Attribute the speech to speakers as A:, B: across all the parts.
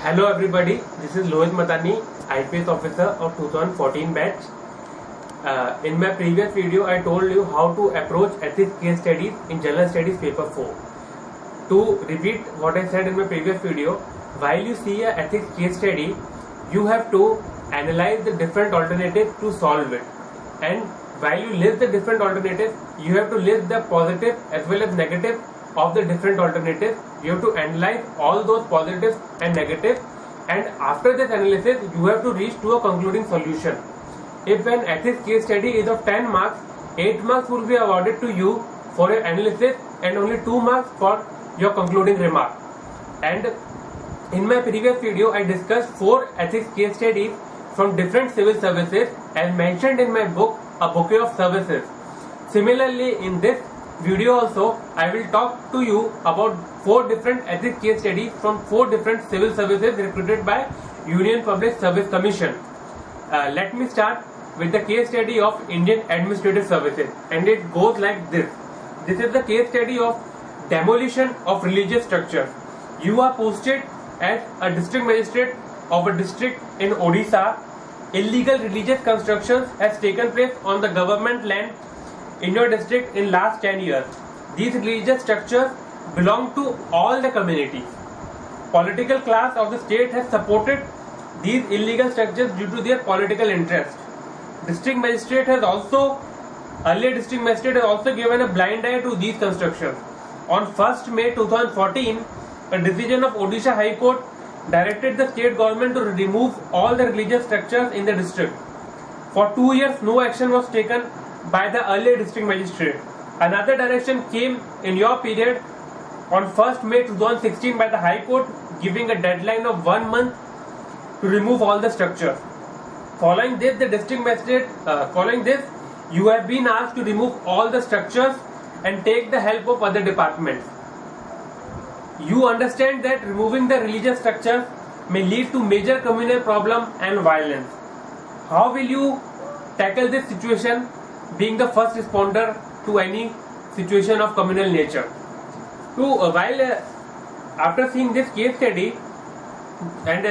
A: Hello everybody, this is Lohit Matani, IPS officer of 2014 batch. In my previous video, I told you how to approach ethics case studies in General Studies paper 4. To repeat what I said in my previous video, while you see a ethics case study, you have to analyze the different alternatives to solve it. And while you list the different alternatives, you have to list the positive as well as negative of the different alternatives. You have to analyze all those positives and negatives, and after this analysis you have to reach to a concluding solution. If an ethics case study is of 10 marks, 8 marks will be awarded to you for your analysis and only 2 marks for your concluding remark. And in my previous video I discussed 4 ethics case studies from different civil services as mentioned in my book A Bouquet of Services. Similarly, in this video also I will talk to you about 4 different ethics case studies from 4 different civil services recruited by Union Public Service Commission. Let me start with the case study of Indian Administrative Services, and it goes like this. This is the case study of demolition of religious structures. You are posted as a district magistrate of a district in Odisha. Illegal religious constructions has taken place on the government land in your district in last 10 years. These religious structures belong to all the communities. Political class of the state has supported these illegal structures due to their political interest. Earlier district magistrate has also given a blind eye to these constructions. On 1st May 2014, a decision of Odisha High Court directed the state government to remove all the religious structures in the district. For 2 years, no action was taken by the earlier district magistrate. Another direction came in your period on 1st May 2016 by the High Court, giving a deadline of 1 month to remove all the structures. Following this, you have been asked to remove all the structures and take the help of other departments. You understand that removing the religious structures may lead to major communal problem and violence. How will you tackle this situation, being the first responder to any situation of communal nature? After seeing this case study, and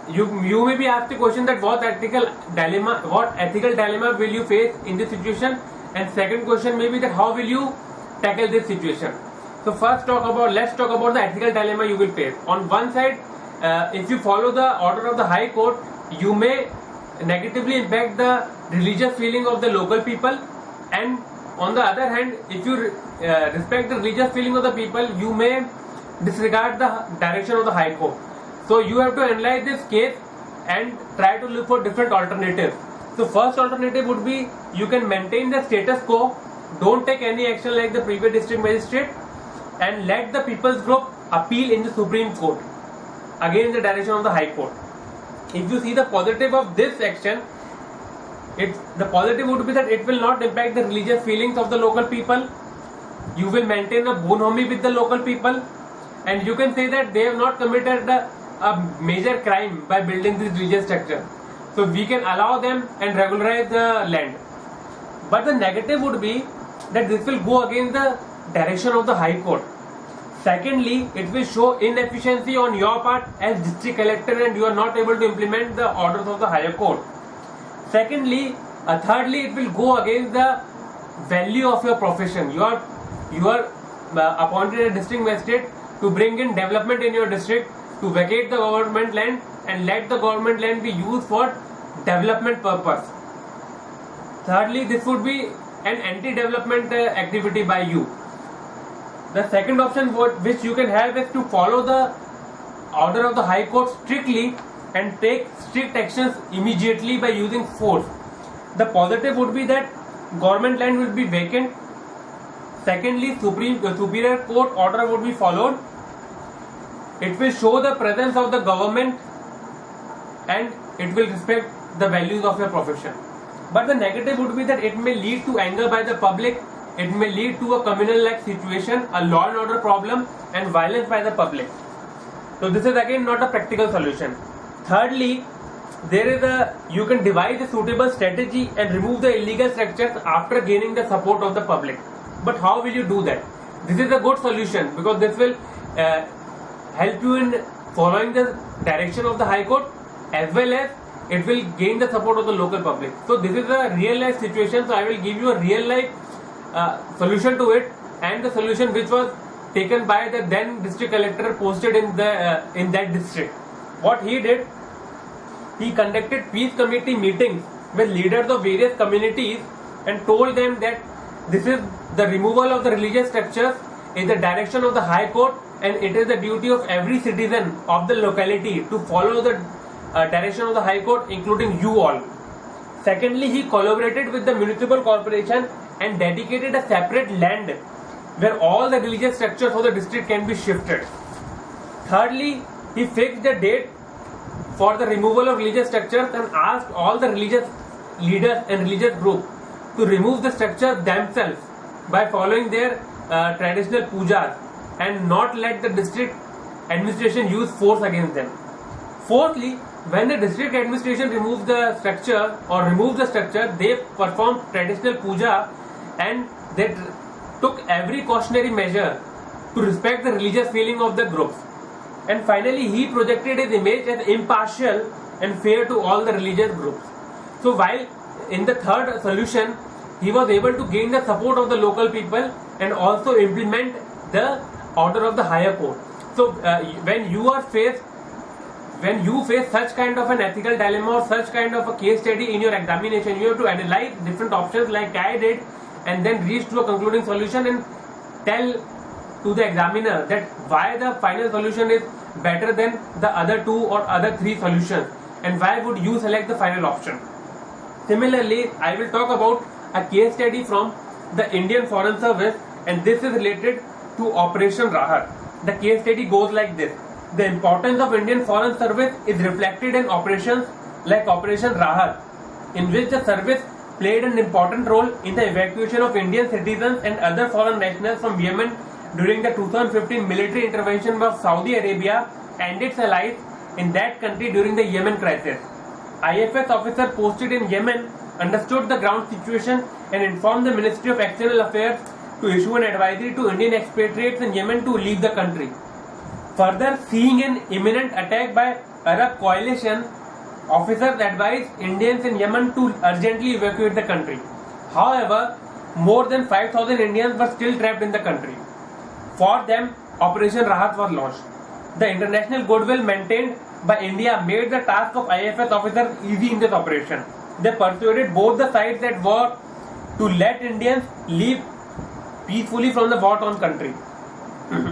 A: you may be asked the question that what ethical dilemma will you face in this situation, and second question may be that how will you tackle this situation. So let's talk about the ethical dilemma you will face. On one side, if you follow the order of the High Court, you may negatively impact the religious feeling of the local people, and on the other hand, if you respect the religious feeling of the people, you may disregard the direction of the High Court. So you have to analyze this case and try to look for different alternatives. So first alternative would be you can maintain the status quo, don't take any action like the previous district magistrate, and let the people's group appeal in the Supreme Court, again in the direction of the High Court. If you see the positive of this action, the positive would be that it will not impact the religious feelings of the local people. You will maintain a bonhomie with the local people, and you can say that they have not committed a major crime by building this religious structure. So we can allow them and regularize the land. But the negative would be that this will go against the direction of the High Court. Secondly, it will show inefficiency on your part as district collector, and you are not able to implement the orders of the higher court. Thirdly, it will go against the value of your profession. You are appointed a district magistrate to bring in development in your district, to vacate the government land and let the government land be used for development purpose. Thirdly, this would be an anti-development activity by you. The second option which you can have is to follow the order of the High Court strictly and take strict actions immediately by using force. The positive would be that government land will be vacant. Secondly, superior court order would be followed. It will show the presence of the government, and it will respect the values of your profession. But the negative would be that it may lead to anger by the public. It may lead to a communal-like situation, a law and order problem, and violence by the public. So this is again not a practical solution. Thirdly, you can devise a suitable strategy and remove the illegal structures after gaining the support of the public. But how will you do that? This is a good solution because this will help you in following the direction of the High Court, as well as it will gain the support of the local public. So this is a real life situation. So I will give you a real life solution to it, and the solution which was taken by the then district collector posted in that district. What he did, he conducted peace committee meetings with leaders of various communities and told them that this is the removal of the religious structures in the direction of the High Court, and it is the duty of every citizen of the locality to follow the direction of the High Court, including you all. Secondly, he collaborated with the municipal corporation and dedicated a separate land where all the religious structures of the district can be shifted. Thirdly, he fixed a date for the removal of religious structures and asked all the religious leaders and religious groups to remove the structures themselves by following their traditional pujas and not let the district administration use force against them. Fourthly, when the district administration removes the structure they performed traditional puja and they took every cautionary measure to respect the religious feeling of the groups. And finally, he projected his image as impartial and fair to all the religious groups. So while in the third solution, he was able to gain the support of the local people and also implement the order of the higher court. So when you face such kind of an ethical dilemma or such kind of a case study in your examination, you have to analyze different options like I did and then reach to a concluding solution and tell to the examiner that why the final solution is better than the other two or other three solutions and why would you select the final option. Similarly, I will talk about a case study from the Indian Foreign Service, and this is related to Operation Rahat. The case study goes like this. The importance of Indian Foreign Service is reflected in operations like Operation Rahat, in which the service played an important role in the evacuation of Indian citizens and other foreign nationals from Yemen during the 2015 military intervention of Saudi Arabia and its allies in that country during the Yemen crisis. IFS officer posted in Yemen understood the ground situation and informed the Ministry of External Affairs to issue an advisory to Indian expatriates in Yemen to leave the country. Further, seeing an imminent attack by Arab coalition, officers advised Indians in Yemen to urgently evacuate the country. However, more than 5,000 Indians were still trapped in the country. For them, Operation Rahat was launched. The international goodwill maintained by India made the task of IFS officers easy in this operation. They persuaded both the sides at war to let Indians leave peacefully from the war-torn country.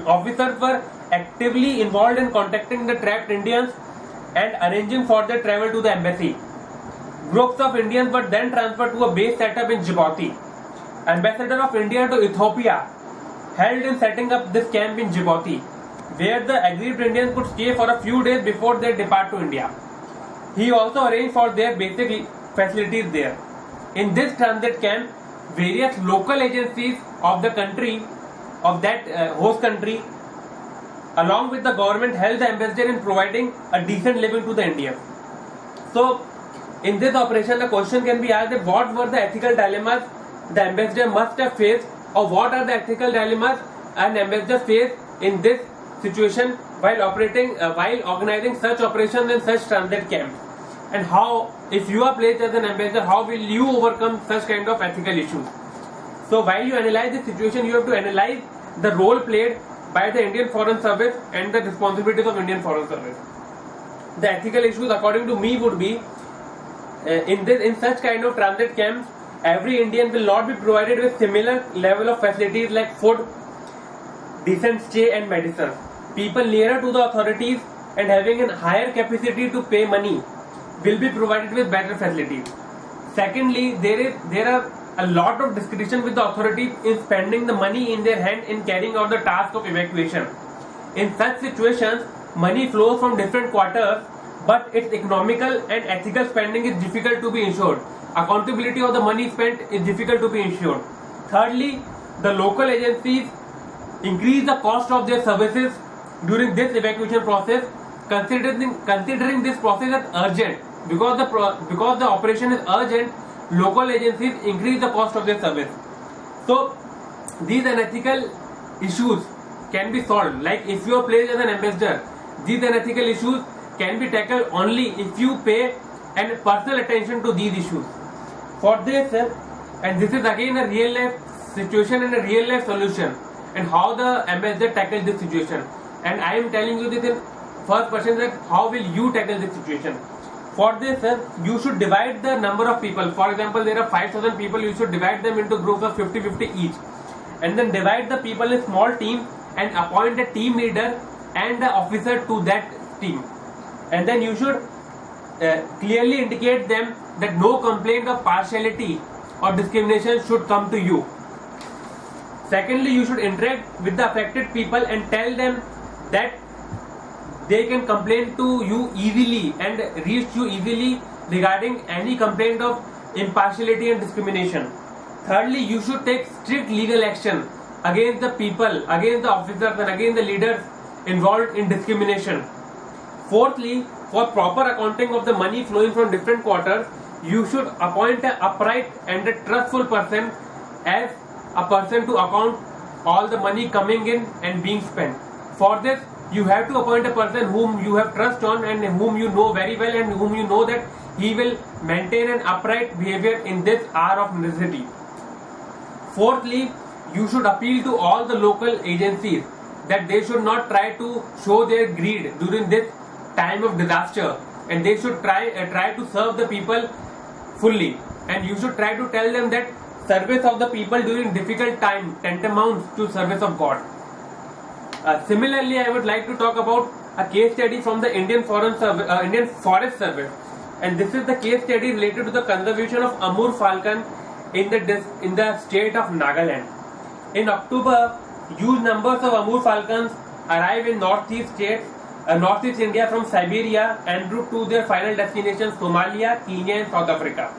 A: Officers were actively involved in contacting the trapped Indians and arranging for their travel to the embassy. Groups of Indians were then transferred to a base set up in Djibouti. Ambassador of India to Ethiopia held in setting up this camp in Djibouti, where the aggrieved Indians could stay for a few days before they depart to India. He also arranged for their basic facilities there. In this transit camp, various local agencies of the country, of that host country, along with the government, helped the ambassador in providing a decent living to the Indians. So, in this operation, the question can be asked that what were the ethical dilemmas the ambassador must have faced, or what are the ethical dilemmas an ambassador faced in this situation while organizing such operations in such transit camps, and how, if you are placed as an ambassador, how will you overcome such kind of ethical issues. So while you analyze the situation, you have to analyze the role played by the Indian Foreign Service and the responsibilities of Indian Foreign Service. The ethical issues, according to me, would be in such kind of transit camps, every Indian will not be provided with similar level of facilities like food, decent stay and medicine. People nearer to the authorities and having a higher capacity to pay money will be provided with better facilities. Secondly, there are a lot of discretion with the authorities in spending the money in their hand in carrying out the task of evacuation. In such situations, money flows from different quarters, but its economical and ethical spending is difficult to be ensured. Accountability of the money spent is difficult to be ensured. Thirdly, the local agencies increase the cost of their services during this evacuation process, considering this process as urgent. Because the operation is urgent, local agencies increase the cost of their service. So these unethical issues can be solved. Like if you are placed as an ambassador, these unethical issues can be tackled only if you pay and personal attention to these issues. For this, and this is again a real life situation and a real life solution, and how the ambassador tackled this situation. And I am telling you this in first person, that how will you tackle this situation. For this, you should divide the number of people. For example, there are 5,000 people. You should divide them into groups of 50-50 each, and then divide the people in small teams and appoint a team leader and the officer to that team. And then you should clearly indicate them that no complaint of partiality or discrimination should come to you. Secondly, you should interact with the affected people and tell them that they can complain to you easily and reach you easily regarding any complaint of impartiality and discrimination. Thirdly, you should take strict legal action against the people, against the officers and against the leaders involved in discrimination. Fourthly, for proper accounting of the money flowing from different quarters, you should appoint an upright and a trustful person as a person to account all the money coming in and being spent. For this, you have to appoint a person whom you have trust on and whom you know very well and whom you know that he will maintain an upright behavior in this hour of necessity. Fourthly, you should appeal to all the local agencies that they should not try to show their greed during this time of disaster, and they should try to serve the people fully, and you should try to tell them that service of the people during difficult time tantamounts to service of God. Similarly, I would like to talk about a case study from the Indian Forest Service, and this is the case study related to the conservation of Amur falcon in the state of Nagaland. In October, huge numbers of Amur falcons arrive in northeast India from Siberia en route to their final destinations Somalia, Kenya and South Africa.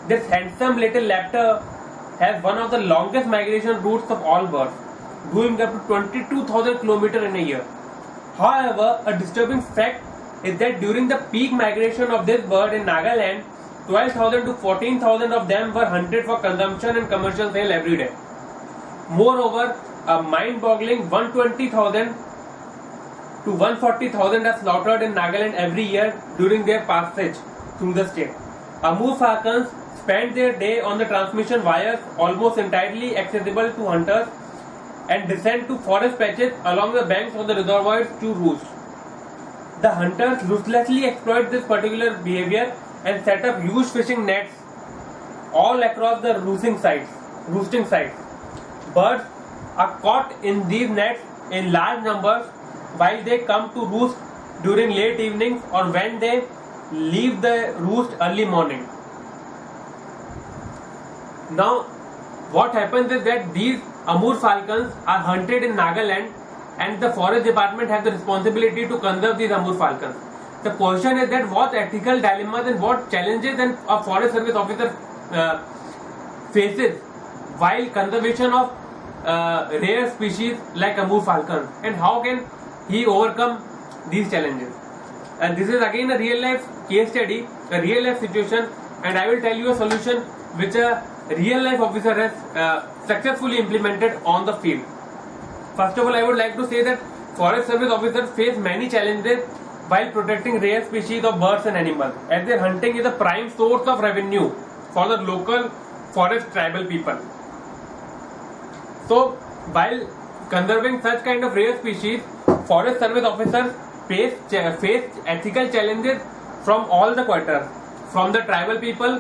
A: This handsome little raptor has one of the longest migration routes of all birds, going up to 22,000 kilometers in a year. However, a disturbing fact is that during the peak migration of this bird in Nagaland, 12,000 to 14,000 of them were hunted for consumption and commercial sale every day. Moreover, a mind-boggling 120,000 to 140,000 are slaughtered in Nagaland every year during their passage through the state. Amur falcons spend their day on the transmission wires, almost entirely accessible to hunters, and descend to forest patches along the banks of the reservoirs to roost. The hunters ruthlessly exploit this particular behavior and set up huge fishing nets all across the roosting sites. Birds are caught in these nets in large numbers while they come to roost during late evenings or when they leave the roost early morning. Now, what happens is that these Amur falcons are hunted in Nagaland, and the forest department has the responsibility to conserve these Amur falcons. The question is that what ethical dilemmas and what challenges a forest service officer faces while conservation of rare species like Amur falcons, and how can he overcome these challenges. And this is again a real life case study, a real life situation, and I will tell you a solution which a real life officer has successfully implemented on the field. First of all, I would like to say that forest service officers face many challenges while protecting rare species of birds and animals, as their hunting is a prime source of revenue for the local forest tribal people. So, while conserving such kind of rare species, forest service officers face ethical challenges from all the quarters, from the tribal people,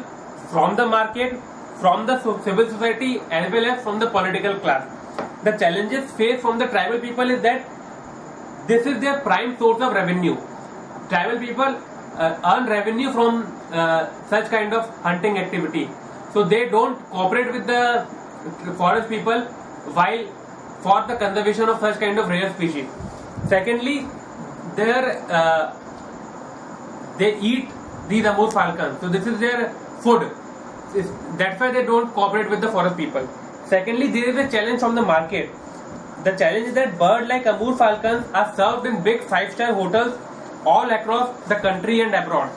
A: from the market, from the civil society, as well as from the political class. The challenges faced from the tribal people is that this is their prime source of revenue. Tribal people earn revenue from such kind of hunting activity, so they don't cooperate with the forest people while for the conservation of such kind of rare species. Secondly, they eat these Amur falcons, so this is their food. That's why they don't cooperate with the forest people. Secondly, there is a challenge from the market. The challenge is that birds like Amur falcons are served in big 5-star hotels all across the country and abroad.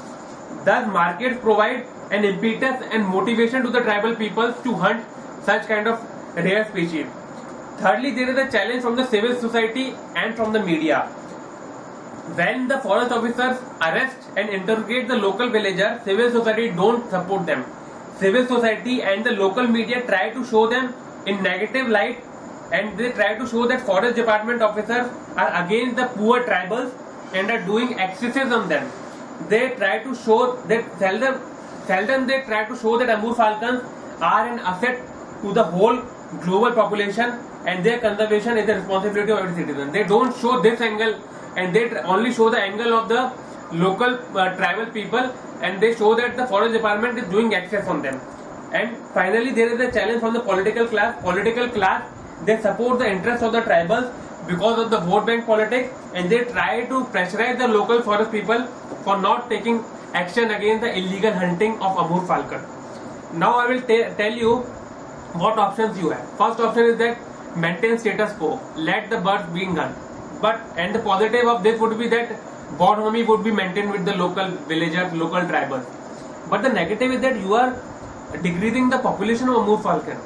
A: Thus, markets provide an impetus and motivation to the tribal peoples to hunt such kind of rare species. Thirdly, there is a challenge from the civil society and from the media. When the forest officers arrest and interrogate the local villagers, civil society don't support them. Civil society and the local media try to show them in negative light, and they try to show that forest department officers are against the poor tribals and are doing excesses on them. They try to show that seldom they try to show that Amur falcons are an asset to the whole global population, and their conservation is the responsibility of every citizen. They don't show this angle, and they only show the angle of the local tribal people, and they show that the forest department is doing excess on them. And finally, there is a challenge from the political class. Political class, they support the interests of the tribals because of the vote bank politics, and they try to pressurize the local forest people for not taking action against the illegal hunting of Amur falcon. Now I will tell you what options you have. First option is that maintain status quo, let the birds being done. And the positive of this would be that bonomy would be maintained with the local villagers, local tribals. But the negative is that you are decreasing the population of Amur falcon.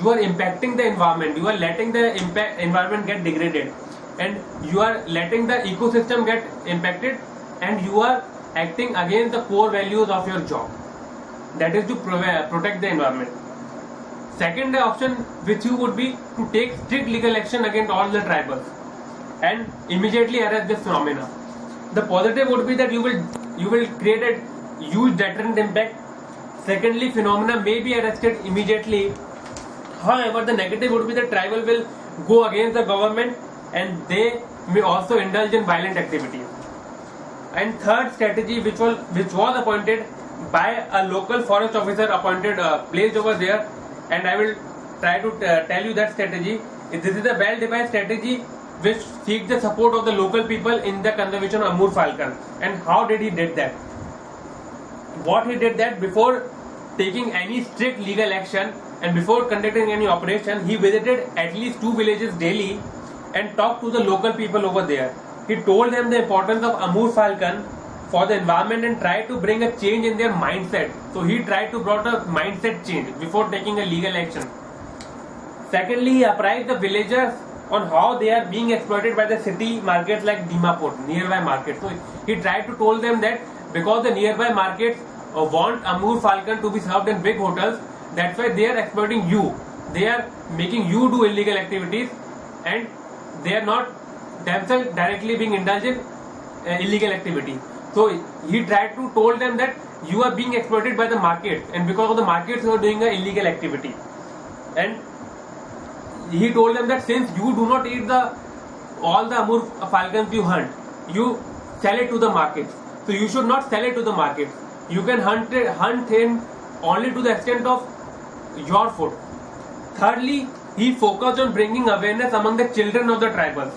A: You are impacting the environment. You are letting the environment get degraded, and you are letting the ecosystem get impacted, and you are acting against the core values of your job. That is to protect the environment. Second option with you would be to take strict legal action against all the tribals and immediately arrest this phenomena. The positive would be that you will create a huge deterrent impact. Secondly, phenomena may be arrested immediately. However, the negative would be that tribal will go against the government, and they may also indulge in violent activities. And third strategy, which was appointed by a local forest officer appointed placed over there, and I will try to tell you that strategy. This is a well-defined strategy which seeks the support of the local people in the conservation of Amur falcon. And how did he did that? What he did that, before taking any strict legal action and before conducting any operation, he visited at least 2 villages daily and talked to the local people over there. He told them the importance of Amur falcon for the environment and tried to bring a change in their mindset. So he tried to bring a mindset change before taking a legal action. Secondly, he apprised the villagers on how they are being exploited by the city markets like Dimapur, nearby markets. So he tried to tell them that because the nearby markets want Amur falcon to be served in big hotels, that's why they are exploiting you. They are making you do illegal activities, and they are not themselves directly being indulged in illegal activity. So he tried to told them that you are being exploited by the markets, and because of the markets you are doing an illegal activity. And he told them that since you do not eat all the Amur falcons you hunt, you sell it to the markets. So you should not sell it to the markets. You can hunt him only to the extent of your food. Thirdly, he focused on bringing awareness among the children of the tribals.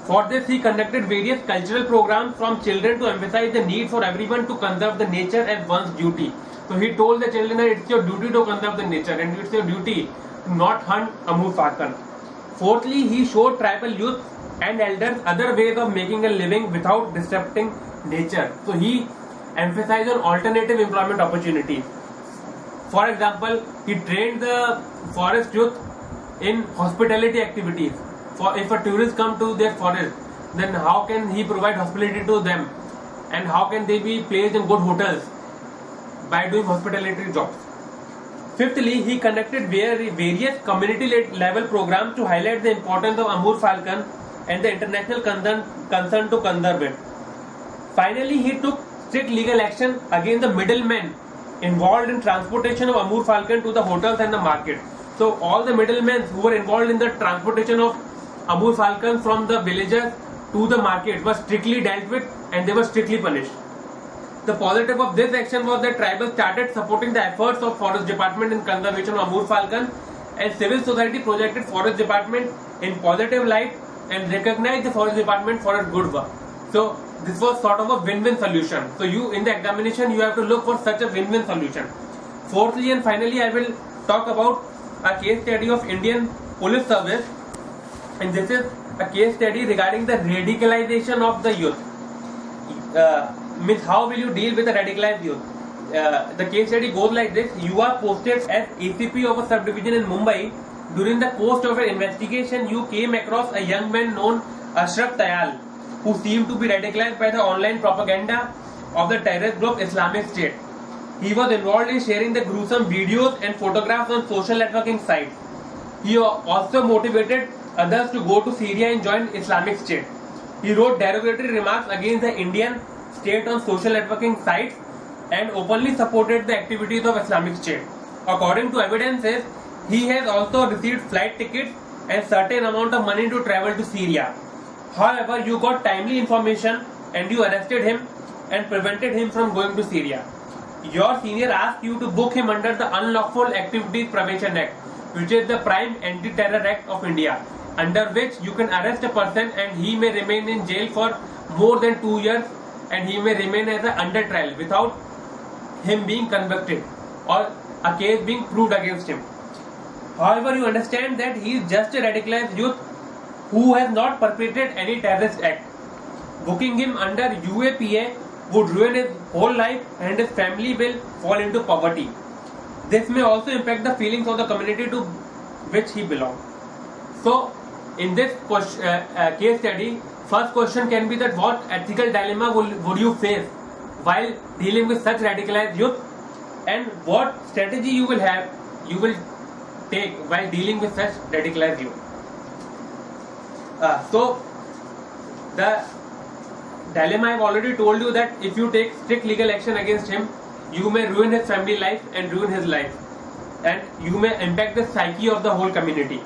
A: For this, he conducted various cultural programs from children to emphasize the need for everyone to conserve the nature as one's duty. So he told the children that it's your duty to conserve the nature, and it's your duty to not hunt Amur falcon. Fourthly, he showed tribal youth and elders other ways of making a living without disrupting nature. So he emphasized on alternative employment opportunities. For example, he trained the forest youth in hospitality activities. For if a tourist come to their forest, then how can he provide hospitality to them, and how can they be placed in good hotels by doing hospitality jobs. Fifthly, he conducted various community level programs to highlight the importance of Amur falcon and the international concern to conserve it. Finally, he took strict legal action against the middlemen involved in transportation of Amur falcon to the hotels and the market. So all the middlemen who were involved in the transportation of Amur falcon from the villages to the market were strictly dealt with, and they were strictly punished. The positive of this action was that tribals started supporting the efforts of Forest Department in conservation of Amur falcon, and civil society projected Forest Department in positive light and recognized the Forest Department for its good work. So this was sort of a win-win solution. So you in the examination you have to look for such a win-win solution. Fourthly and finally, I will talk about a case study of Indian Police Service, and this is a case study regarding the radicalization of the youth. Means how will you deal with a radicalized youth? The case study goes like this. You are posted as ACP of a subdivision in Mumbai. During the course of an investigation, you came across a young man known Ashraf Tayal, who seemed to be radicalized by the online propaganda of the terrorist group Islamic State. He was involved in sharing the gruesome videos and photographs on social networking sites. He also motivated others to go to Syria and join Islamic State. He wrote derogatory remarks against the Indian state on social networking sites and openly supported the activities of Islamic State. According to evidences, he has also received flight tickets and certain amount of money to travel to Syria. However, you got timely information and you arrested him and prevented him from going to Syria. Your senior asked you to book him under the Unlawful Activities Prevention Act, which is the prime anti-terror act of India, under which you can arrest a person and he may remain in jail for more than 2 years and he may remain as a under trial without him being convicted or a case being proved against him. However, you understand that he is just a radicalized youth who has not perpetrated any terrorist act. Booking him under UAPA would ruin his whole life and his family will fall into poverty. This may also impact the feelings of the community to which he belongs. So, in this case study, first question can be that what ethical dilemma would you face while dealing with such radicalized youth, and what strategy you will take while dealing with such radicalized youth. So, the dilemma I have already told you that if you take strict legal action against him, you may ruin his family life and ruin his life, and you may impact the psyche of the whole community.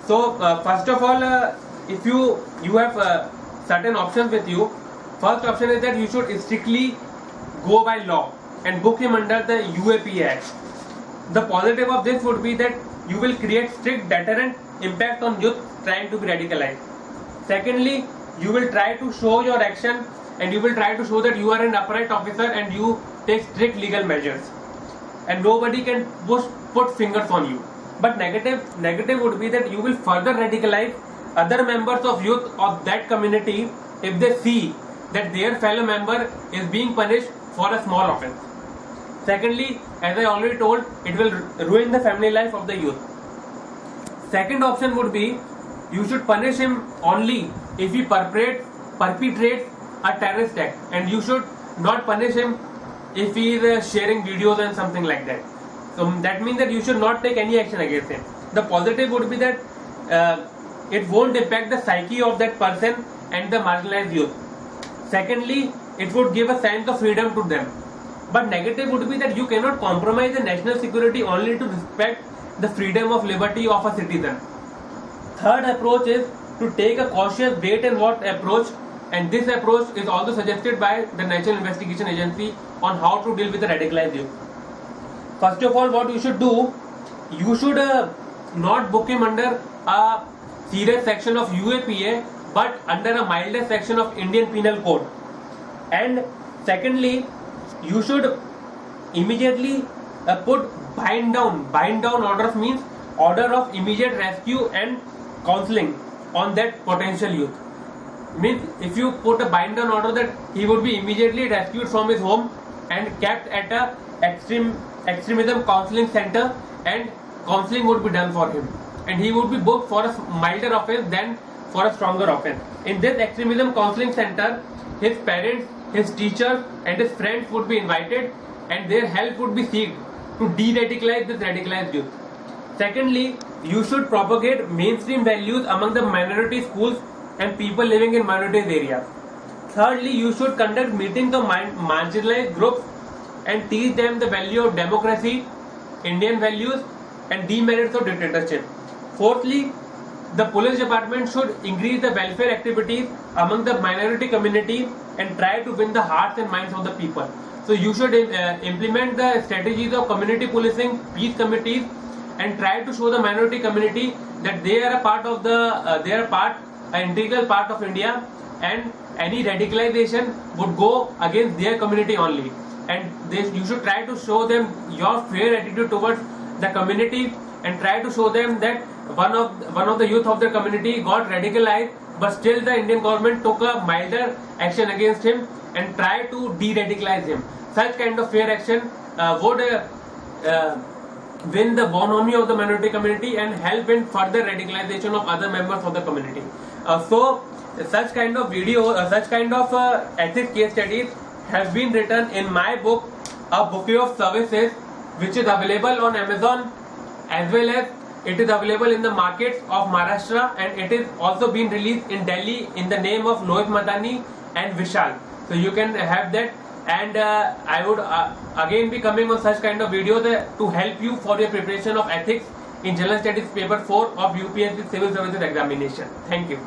A: So first of all, if you have certain options with you, first option is that you should strictly go by law and book him under the UAPA Act. The positive of this would be that you will create strict deterrent impact on youth trying to be radicalized. Secondly, you will try to show your action and you will try to show that you are an upright officer and you take strict legal measures and nobody can put fingers on you. But negative would be that you will further radicalize other members of youth of that community if they see that their fellow member is being punished for a small offense. Secondly, as I already told, it will ruin the family life of the youth. Second option would be you should punish him only if he perpetrates a terrorist act, and you should not punish him if he is sharing videos and something like that. So that means that you should not take any action against him. The positive would be that it won't impact the psyche of that person and the marginalized youth. Secondly, it would give a sense of freedom to them. But negative would be that you cannot compromise the national security only to respect the freedom of liberty of a citizen. Third approach is to take a cautious wait and watch approach, and this approach is also suggested by the National Investigation Agency on how to deal with the radicalized youth. First of all, what you should do, you should not book him under a serious section of UAPA but under a milder section of Indian Penal Code. And secondly, you should immediately put bind down orders, means order of immediate rescue and counseling on that potential youth. Means if you put a bind down order that he would be immediately rescued from his home and kept at a extremism counseling center, and counseling would be done for him and he would be booked for a milder offense than for a stronger offense. In this extremism counseling center, his parents, his teachers and his friends would be invited and their help would be sought to de-radicalize this radicalized youth. Secondly, you should propagate mainstream values among the minority schools and people living in minority areas. Thirdly, you should conduct meetings of marginalized groups and teach them the value of democracy, Indian values and demerits of dictatorship. Fourthly, the police department should increase the welfare activities among the minority community and try to win the hearts and minds of the people. So you should implement the strategies of community policing, peace committees, and try to show the minority community that they are a part of an integral part of India, and any radicalization would go against their community only. And you should try to show them your fair attitude towards the community and try to show them that one of the youth of the community got radicalized, but still the Indian government took a milder action against him and tried to de-radicalize him. Such kind of fair action would win the bonhomie of the minority community and help in further radicalization of other members of the community. So such kind of ethics case studies have been written in my book, A Bouquet of Services, which is available on Amazon, as well as it is available in the markets of Maharashtra, and it is also been released in Delhi in the name of Lohit Madani and Vishal. So you can have that, and I would again be coming on such kind of videos to help you for your preparation of ethics in General Studies paper 4 of UPSC Civil Services examination. Thank you.